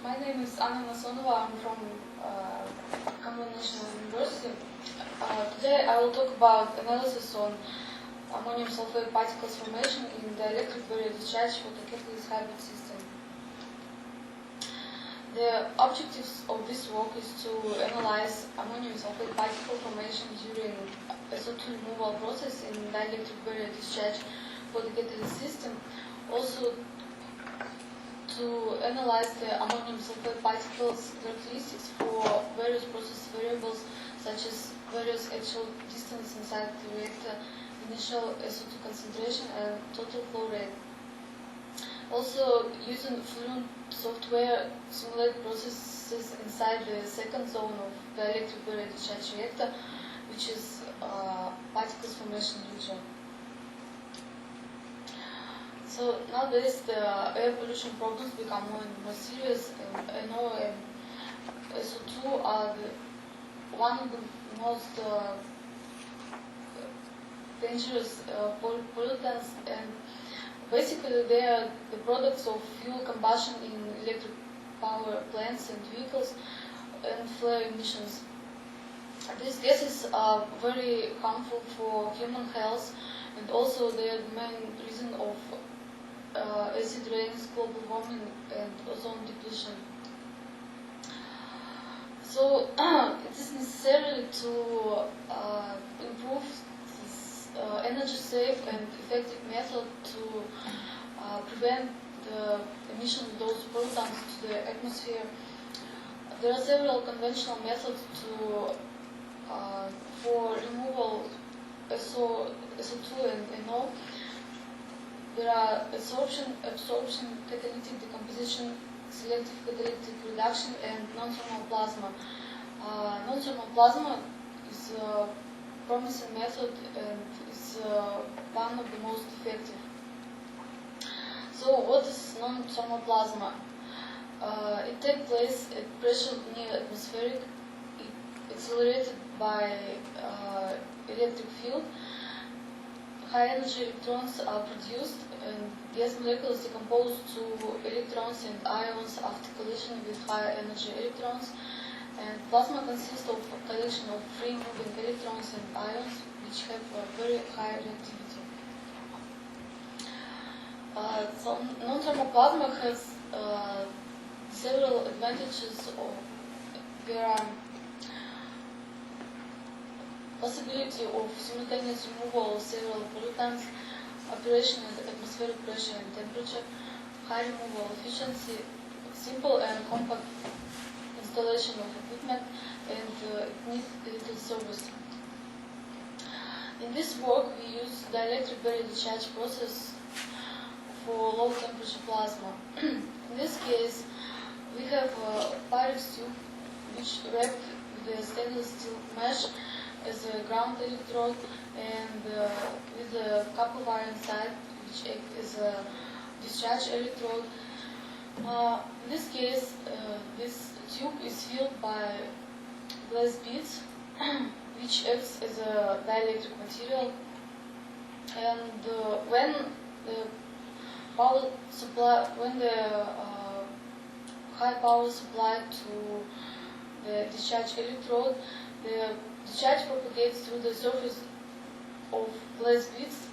My name is Nasonoba. I'm from Hamburg National University. Today I will talk about analysis on ammonium sulfate particles formation in dielectric barrier discharge photocatalyst hybrid system. The objectives of this work is to analyze ammonium sulfate particle formation during SO2 removal process in dielectric barrier discharge photocatalyst system. Also to analyze the ammonium sulfate particles characteristics for various process variables such as various actual distance inside the reactor, initial SO2 concentration and total flow rate. Also using Fluent software simulate processes inside the second zone of the dielectric barrier discharge reactor, which is particles formation region. So nowadays the air pollution problems become more and more serious, and NO and SO2 are one of the most dangerous pollutants, and basically they are the products of fuel combustion in electric power plants and vehicles and flare emissions. These gases are very harmful for human health, and also they are the main reason of acid rains, global warming, and ozone depletion. So it is necessary to improve this energy safe and effective method to prevent the emission of those pollutants to the atmosphere. There are several conventional methods for removal SO2 and NO. There are absorption, catalytic decomposition, selective catalytic reduction, and non-thermal plasma. Non-thermal plasma is a promising method and is one of the most effective. So what is non-thermal plasma? It takes place at pressure near atmospheric, accelerated by electric field. High energy electrons are produced and gas molecules decompose to electrons and ions after collision with high energy electrons. And plasma consists of a collection of free moving electrons and ions which have a very high reactivity. So non-thermal plasma has several advantages. There are possibility of simultaneous removal of several pollutants, operation at atmospheric pressure and temperature, high removal efficiency, simple and compact installation of equipment, and it needs little service. In this work, we use dielectric barrier discharge process for low temperature plasma. In this case, we have a Pyrex tube which wrapped with a stainless steel mesh as a ground electrode and with a copper wire inside which acts as a discharge electrode. In this case, this tube is filled by glass beads which acts as a dielectric material, and when the power supply, high power supply to the discharge electrode, the discharge propagates through the surface of glass beads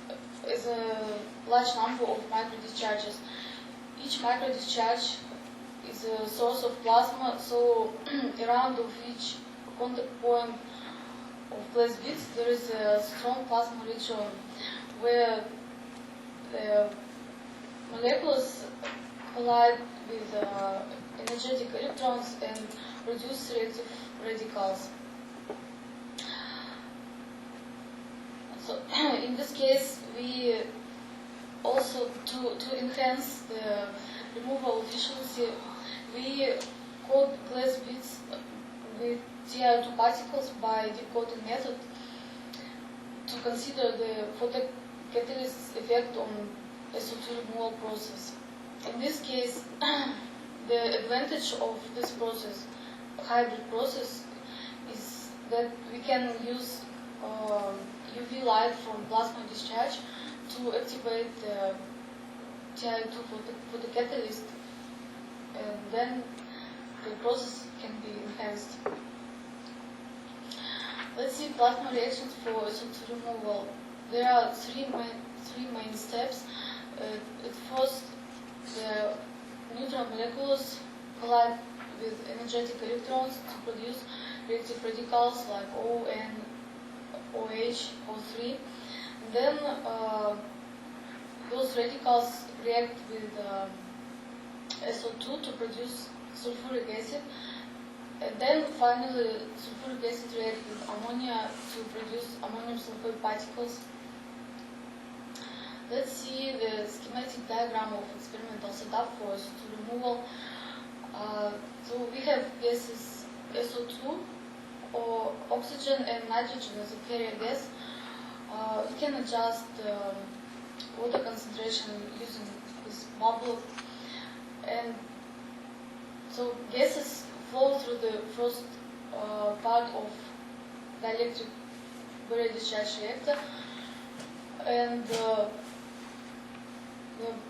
as a large number of micro-discharges. Each micro-discharge is a source of plasma, so around of each contact point of glass beads there is a strong plasma region where the molecules collide with energetic electrons and produce reactive radicals. So in this case, we also, to enhance the removal efficiency, we coat glass beads with TiO2 particles by deep coating method to consider the photocatalyst effect on SO2 removal process. In this case, the advantage of this process, hybrid process, is that we can use UV light from plasma discharge to activate the TiO2 photocatalyst, and then process can be enhanced. Let's see plasma reactions for SO2 removal. There are three main steps. At first, the neutral molecules collide with energetic electrons to produce reactive radicals like O, N, OH, O3. And then those radicals react with SO2 to produce sulfuric acid. And then finally, sulfuric acid reacts with ammonia to produce ammonium sulfate particles. Let's see the schematic diagram of experimental setup for SO2 removal. So we have gases SO2, or oxygen and nitrogen as a carrier gas. We can adjust water concentration using this bubble. And so gases flow through the first part of dielectric very discharge reactor, and the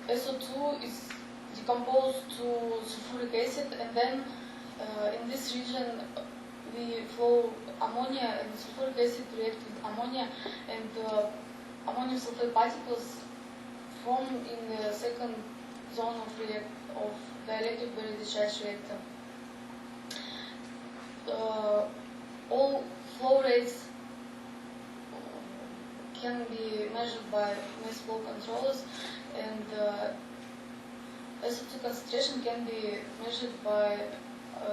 SO2 is decomposed to sulfuric acid, and then in this region we flow ammonia, and sulfuric acid react with ammonia, and ammonium sulfate particles form in the second zone of dielectric very discharge reactor. All flow rates can be measured by mass flow controllers, and SO2 concentration can be measured by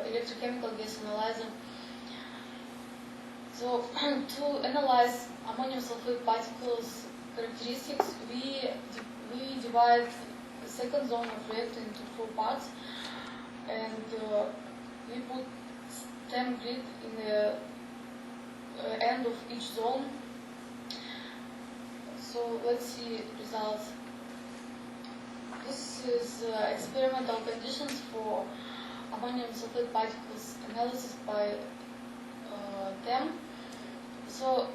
electrochemical gas analyzer. So to analyze ammonium sulfate particles characteristics, we divide the second zone of reactor into 4 parts, and we put stem grid in the end of each zone. So let's see results. This is experimental conditions for ammonium sulfate particles analysis by TEM. So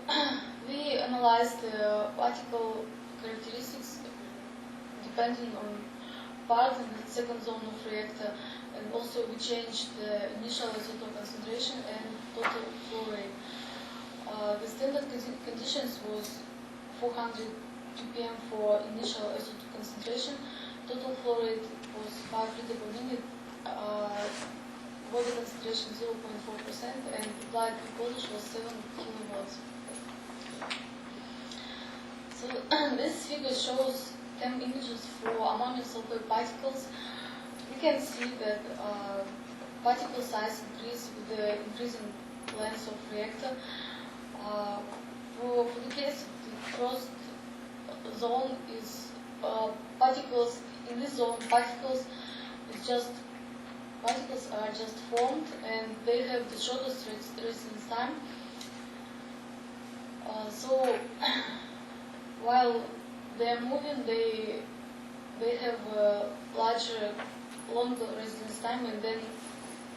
we analyzed the particle characteristics depending on part in the second zone of reactor, and also we changed the initial isotope concentration and total flow rate. The standard conditions was 400 ppm for initial SO2 concentration, total flow rate was 5 liters per minute, water concentration 0.4%, and applied voltage was 7 kilowatts. So this figure shows 10 images for ammonium sulfate particles. We can see that particle size increase with the increasing length of reactor. For the case of the first zone is particles in this zone. Particles are just formed, and they have the shortest residence time. So while they are moving, they have a longer residence time, and then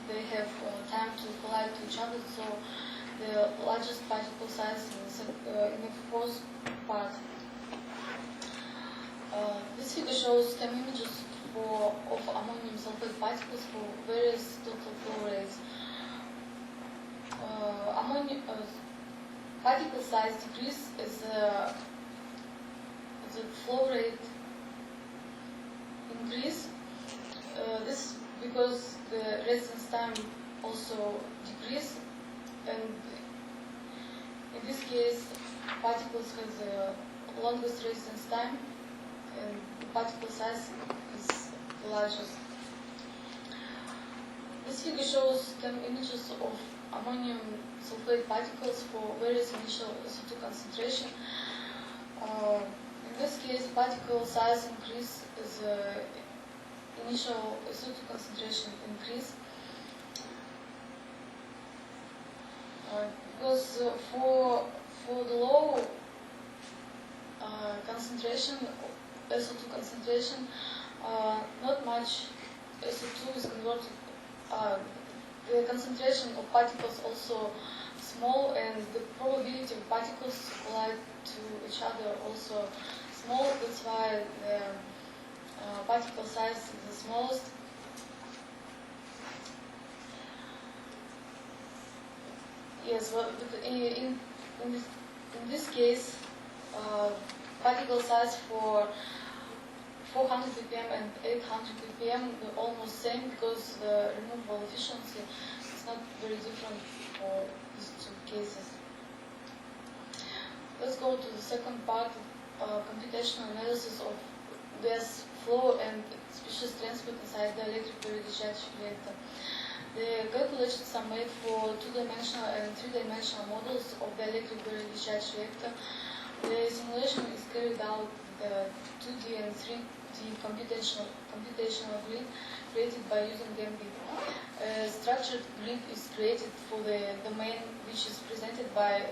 they have time to collide to each other. So the largest particle size in the fourth part. This figure shows 10 images of ammonium sulfate particles for various total flow rates. Particle size decrease as the flow rate increase. This is because the residence time also decrease, and in this case particles have the longest residence time, and the particle size is the largest. This figure shows 10 images of ammonium sulfate particles for various initial SO2 concentration. In this case, particle size increase as initial SO2 concentration increase. Because for the low concentration, SO2 concentration, not much SO2 is converted. The concentration of particles also small, and the probability of particles to collide to each other also small. That's why the particle size is the smallest. Yes, well, in this case, particle size for 400 ppm and 800 ppm are almost same because the removal efficiency is not very different for these two cases. Let's go to the second part, computational analysis of gas flow and species transport inside the electric discharge reactor. The calculations are made for two-dimensional and three-dimensional models of the electric discharge reactor. The simulation is carried out with the 2D and 3D computational grid created by using gambit. A structured grid is created for the domain, which is presented by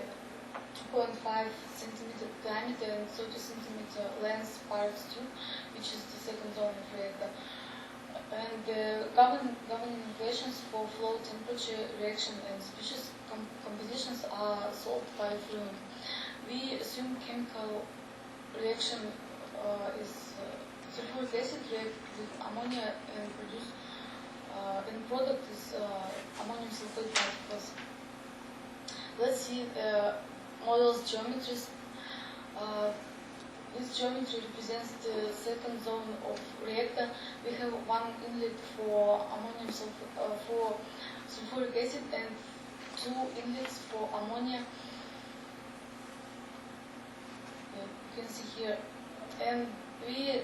2.5 cm diameter and 30 cm length parts tube, which is the second zone of reactor. And the governing equations for flow, temperature, reaction, and species compositions are solved by fluent. We assume chemical reaction is sulfuric acid react with ammonia and produce end product is ammonium sulfate particles. Let's see the model's geometries. This geometry represents the second zone of reactor. We have one inlet for ammonium for sulfuric acid and two inlets for ammonia. You can see here. And we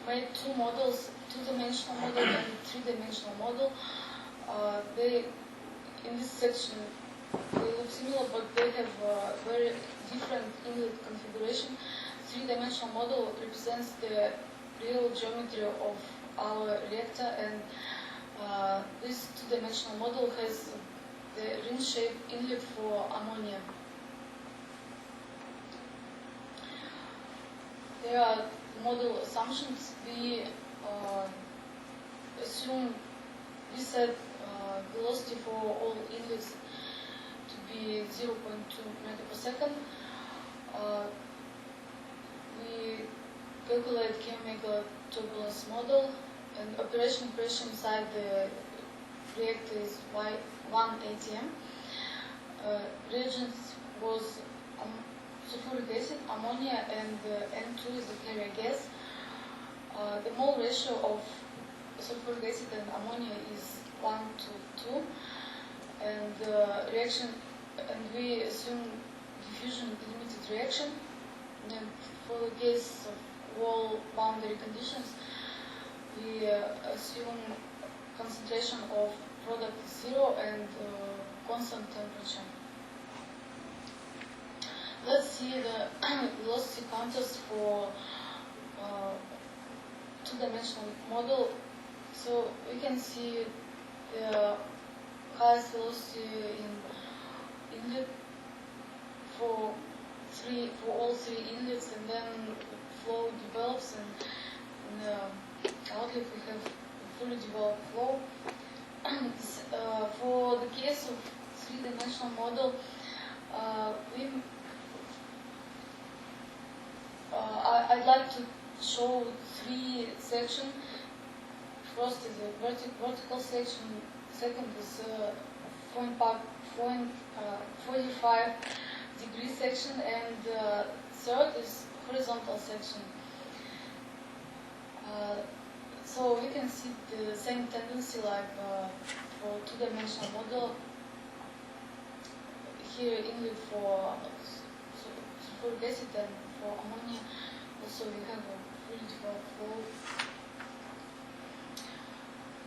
made two models, two-dimensional model and three-dimensional model. They, in this section, they look similar, but they have very different inlet configuration. Three-dimensional model represents the real geometry of our reactor, and this two-dimensional model has the ring-shaped inlet for ammonia. There are model assumptions. We assume we set velocity for all inlets to be 0.2 meter per second. We calculate K-omega turbulence model, and operation pressure inside the reactor is 1 atm. Reagents was sulfuric acid, ammonia, and N2 is the carrier gas. The mole ratio of sulfuric acid and ammonia is 1 to 2, and reaction, and we assume diffusion limited reaction. And for the case of wall boundary conditions, we assume concentration of product is 0 and constant temperature. Let's see the velocity counters for two-dimensional model. So we can see the highest velocity in inlet for all three inlets, and then flow develops, and in the outlet we have fully developed flow. For the case of three-dimensional model, I'd like to show three sections. First is a vertical section, second is 45 degree section, and third is horizontal section. So we can see the same tendency like for two-dimensional model. Here inlet for sulfuric acid and for ammonia. Also we have a fully developed flow.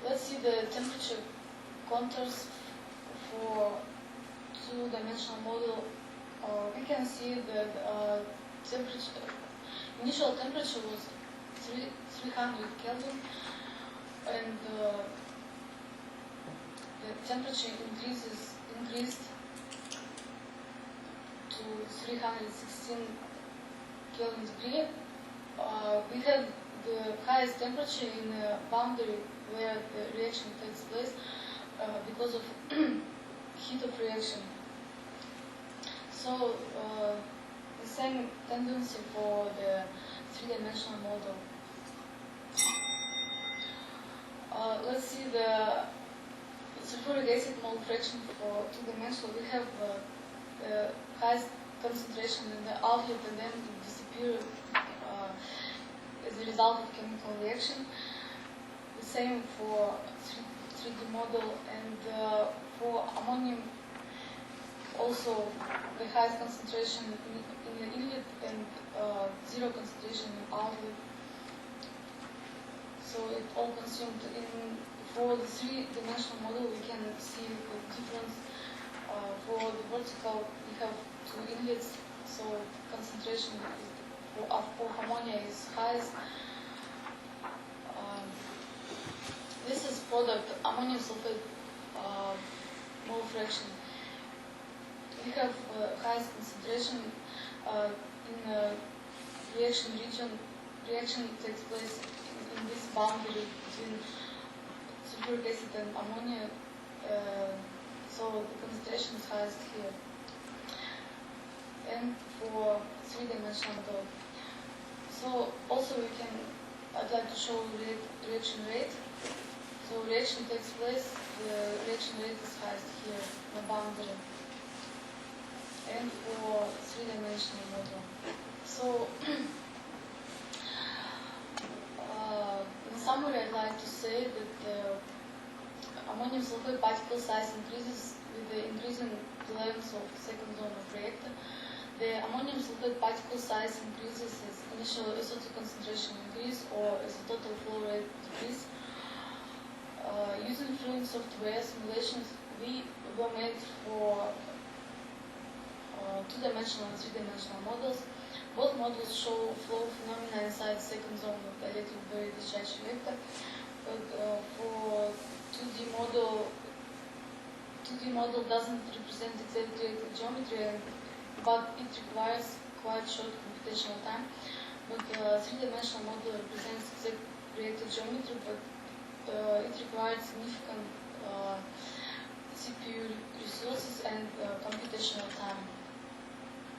Let's see the temperature contours for two-dimensional model. We can see that initial temperature was 300 Kelvin, and the temperature increased to 316 Kelvin degree. We have the highest temperature in the boundary where the reaction takes place because of heat of reaction. So the same tendency for the three-dimensional model. Let's see the supergated mole fraction for two-dimensional, we have highest concentration in the outlet and then it disappears as a result of chemical reaction. The same for 3D model, and for ammonium also the highest concentration in the inlet and zero concentration in outlet. So it all consumed in. For the three-dimensional model, we can see the difference. For the vertical, we have two inlets, so concentration for ammonia is highest. This is product ammonium sulfate mole fraction. We have highest concentration in the reaction region. Reaction takes place in this boundary between sulfuric acid and ammonia, so the concentration is highest here. And for three-dimensional model. So also I'd like to show reaction rate. So reaction takes place, the reaction rate is highest here, the boundary. And for three-dimensional model. So in summary, I'd like to say that the ammonium sulfate particle size increases with the increasing the length of the second zone of reactor. The ammonium sulfate particle size increases as initial azotic concentration increase or as the total flow rate decrease. Using fluid software simulations, we were made for two-dimensional and three-dimensional models. Both models show flow phenomena inside second zone of the electric buried discharge reactor. But for 2D model doesn't represent exact reactor geometry, but it requires quite short computational time. But three-dimensional model represents exact reactor geometry, but it requires significant